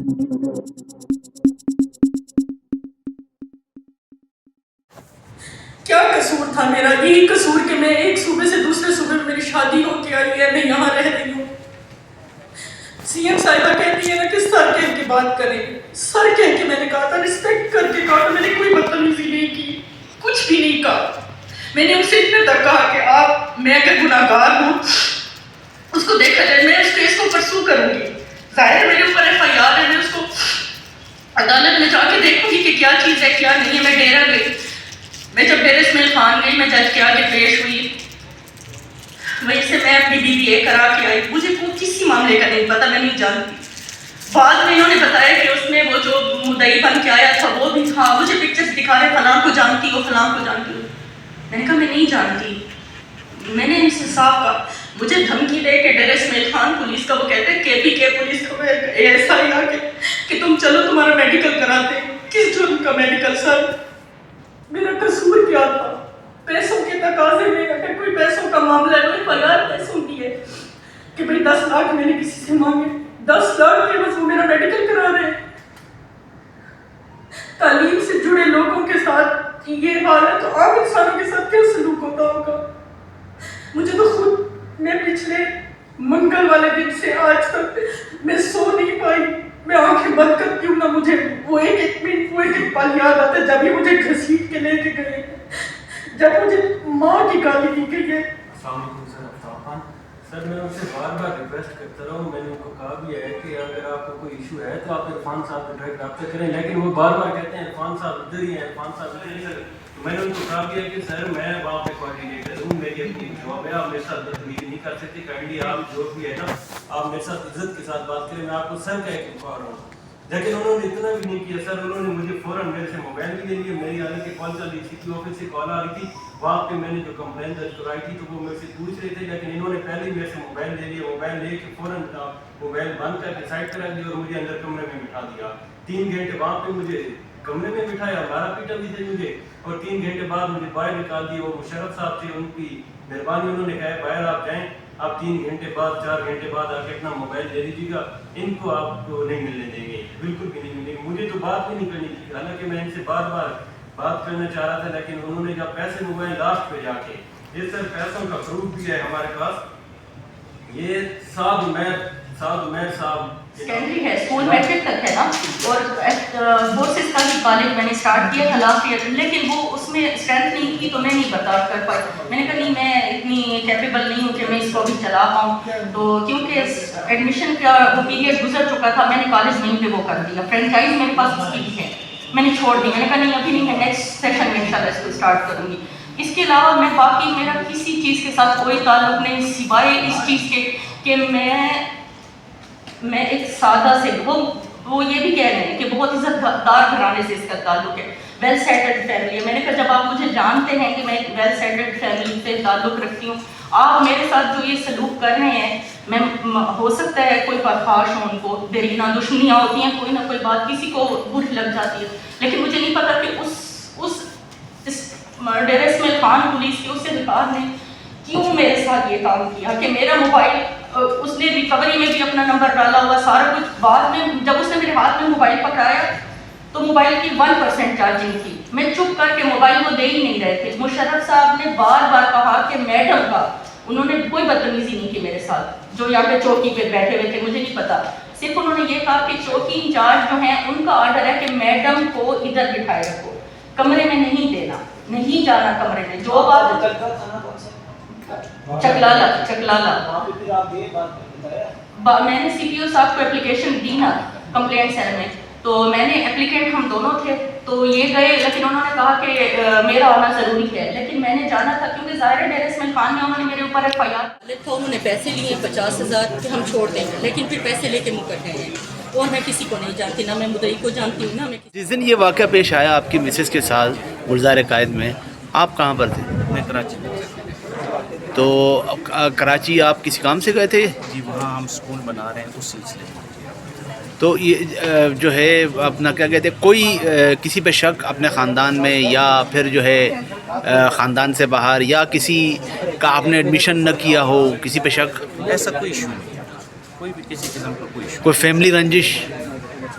کیا قصور تھا میرا؟ یہی قصور کہ میں ایک صوبے سے دوسرے صوبے میں میری شادی ہو کے آئی ہے، میں یہاں رہ رہی ہوں۔ سی ایم صاحبہ کہتی ہے نا کہ سر کہہ کے بات کریں، سر کہہ کے میں نے کہا تھا، رسپیکٹ کر کے کہا تھا، میں نے کوئی بدتمیزی نہیں کی، کچھ بھی نہیں کہا۔ میں نے ان سے اتنے تک کہا کہ آپ، میں اگر گناہ گار ہوں اس کو دیکھا جائے، میں اس کیس کو پرسو کروں گی، ظاہر ہے میرے اوپر ایف آئی آر ہے، میں اس کو عدالت میں جا کے دیکھوں گی کہ کیا چیز ہے کیا نہیں ہے۔ میں ڈیرہ گئی، میں جب ڈیرہ اسماعیل خان گئی، میں جج کے آگے پیش ہوئی، وہیں سے میں اپنی BBA کرا کے آئی۔ مجھے کسی معاملے کا نہیں پتا، میں نہیں جانتی۔ بعد میں انہوں نے بتایا کہ اس میں وہ جو مدعی بن کے آیا تھا وہ بھی تھا، مجھے پکچرز دکھا رہے، فلاں کو جانتی ہو، فلاں کو جانتی ہو۔ میں نے کہا میں نہیں جانتی۔ میں نے ان سے صاف کہا، مجھے دھمکی دے کے ڈیرہ اسماعیل خان پولیس کا، وہ کہتے ہیں KPK پولیس کا ASI آ کے کہ تم چلو تمہارا میڈیکل کراتے ہیں۔ کس جرم کا میڈیکل سر؟ میرا قصور کیا تھا؟ پیسوں کے تقاضے میں، اگر کوئی پیسوں کا معاملہ ہے، کوئی پگار پیسوں کی ہے کہ بھئی 10 لاکھ میں نے کسی سے مانگے، 10 لاکھ کے بس وہ میرا میڈیکل کرا رہے ہیں۔ تعلیم سے جڑے لوگوں کے ساتھ یہ حال ہے تو عام انسانوں کے ساتھ کیا سلوک ہوتا ہوگا؟ مجھے تو خود، میں پچھلے منگل والے دن سے آج تک میں سو نہیں پائی، میں آنکھیں بند کرتی ہوں، نہ مجھے وہ ایک منٹ، وہ ایک پل یاد آتا ہے جب یہ مجھے گھسیٹ کے لے کے گئے، جب مجھے ماں کی گالی دی گئی ہے۔ السلام علیکم سر، افتاب خان سر، میں ان سے بار بار ریکویسٹ کرتا رہا ہوں، میں نے ان کو کہا بھی ہے کہ اگر آپ کو کوئی ایشو ہے تو آپ عرفان صاحب سے ڈائریکٹ رابطہ کریں، لیکن وہ بار بار کہتے ہیں عرفان صاحب ادھر ہی ہیں، عرفان صاحب ادھر ہی ہیں۔ میں نے ان کو کہا بھی ہے کہ سر میں وہاں پہ کوآرڈینیٹر ہوں، میری اپنی جاب ہے، آپ میرے ساتھ بدتمیزی نہیں کر سکتے، کائنڈلی آپ جو بھی ہے نا آپ میرے ساتھ عزت کے ساتھ بات کریں، میں آپ کو سر کہہ کے پکار رہا ہوں۔ لیکن انہوں نے اتنا بھی نہیں کیا سر، انہوں نے مجھے فوراً میرے سے موبائل بھی لے لیا، میری حالانکہ کال چل رہی تھی، آفس سے کال آ رہی تھی، وہاں پہ میں نے جو کمپلین درج کرائی تھی تو وہ میرے سے پوچھ رہے تھے، لیکن انہوں نے پہلے ہی میرے سے موبائل لے لیا، موبائل لے کے فوراً موبائل بند کر کے سائڈ کرا دیا اور مجھے اندر کمرے میں بٹھا دیا۔ 3 گھنٹے وہاں پہ مجھے کمرے میں بٹھایا، مارا پیٹا بھی تھے مجھے، اور 3 گھنٹے بعد مجھے باہر نکال دیا۔ وہ مشرف صاحب تھے، ان کی مہربانی، انہوں نے کہا باہر آپ جائیں، آپ 3 گھنٹے بعد 4 گھنٹے بعد آ کے اپنا موبائل دے دیجیے گا، ان کو آپ کو نہیں ملنے دیں گے، بالکل بھی نہیں ملیں گے۔ مجھے تو بات بھی نہیں کرنی تھی، حالانکہ میں ان سے بار بار بات کرنا چاہ رہا تھا، لیکن انہوں نے جب پیسے موبائل لاسٹ پہ جا کے، یہ سر پیسوں کا پروف بھی ہے ہمارے پاس، یہ سعد عمیر صاحب سیکنڈری ہے، اسکول میٹرک تک ہے نا، اور فورسز کا بھی کالج میں نے اسٹارٹ کیا تھا لاسٹ ایئر، لیکن وہ اس میں اسٹرینتھ نہیں تھی تو میں نہیں برداشت کر پائی۔ میں نے کہا نہیں، میں اتنی کیپیبل نہیں ہوں کہ میں اس کو بھی چلا پاؤں، تو کیونکہ ایڈمیشن کا وہ پیریڈ گزر چکا تھا، میں نے کالج وہیں پہ وہ کر دیا، فرینچائز میرے پاس اس کی بھی ہے، میں نے چھوڑ دی، میں نے کہا نہیں ابھی نہیں ہے، نیکسٹ سیشن میں انشاءاللہ اس کو اسٹارٹ کروں گی۔ اس کے علاوہ میں باقی میرا کسی چیز کے ساتھ کوئی تعلق نہیں، سوائے اس چیز کے کہ میں ایک سادہ سے، وہ یہ بھی کہہ رہے ہیں کہ بہت عزت دار گھرانے سے اس کا تعلق ہے، ویل سیٹلڈ فیملی ہے۔ میں نے کہا جب آپ مجھے جانتے ہیں کہ میں ایک ویل سیٹلڈ فیملی سے تعلق رکھتی ہوں، آپ میرے ساتھ جو یہ سلوک کر رہے ہیں، میں ہو سکتا ہے کوئی پرخاش ہو، ان کو دیرینہ دشمنیاں ہوتی ہیں، کوئی نہ کوئی بات کسی کو بری لگ جاتی ہے، لیکن مجھے نہیں پتا کہ اس ڈیرہ اسماعیل خان پولیس کے اس اہلکار نے کیوں میرے ساتھ یہ کام کیا کہ میرا موبائل، اس نے ریکوری میں بھی اپنا نمبر ڈالا ہوا سارا کچھ، بعد میں جب اس نے میرے ہاتھ میں موبائل پکڑایا تو موبائل کی 1% چارجنگ تھی، میں چپ کر کے موبائل وہ دے ہی نہیں رہے تھے۔ مشرف صاحب نے بار بار کہا کہ میڈم کا، انہوں نے کوئی بدتمیزی نہیں کی میرے ساتھ، جو یہاں پہ چوکی پہ بیٹھے ہوئے تھے، مجھے نہیں پتا، صرف انہوں نے یہ کہا کہ چوکی انچارج جو ہیں ان کا آرڈر ہے کہ میڈم کو ادھر بٹھائے رکھو، کمرے میں نہیں دینا، نہیں جانا کمرے میں، جو بات چکلالا میں نے CPO صاحب کو اپلیکیشن دی نا کمپلینٹ سیل میں، تو میں نے اپلیکینٹ ہم دونوں تھے، تو یہ گئے، لیکن انہوں نے کہا کہ میرا آنا ضروری ہے، لیکن میں نے جانا تھا کیونکہ ظاہر ہے ڈیرہ اسماعیل خان میں انہوں نے میرے اوپر FIR تھا، انہوں نے پیسے لیے 50,000 کہ ہم چھوڑ دیں گے، لیکن پھر پیسے لے کے منہ کر گئے ہیں، اور میں کسی کو نہیں جانتی، نہ میں مدعی کو جانتی ہوں، نہ میں جس دن یہ واقعہ پیش آیا آپ کی مسز کے ساتھ گلزار قائد میں، آپ کہاں پر تھے؟ میں کراچی میں تھا۔ تو کراچی آپ کسی کام سے گئے تھے؟ جی وہاں ہم اسکول بنا رہے ہیں اس سلسلے میں۔ تو یہ جو ہے اپنا کیا کہتے ہیں، کوئی کسی پہ شک اپنے خاندان میں، یا پھر جو ہے خاندان سے باہر، یا کسی کا آپ نے ایڈمیشن نہ کیا ہو، کسی پہ شک؟ ایسا کوئی ایشو نہیں ہے، کوئی بھی کسی قسم کا کوئی ایشو کوئی فیملی رنجش؟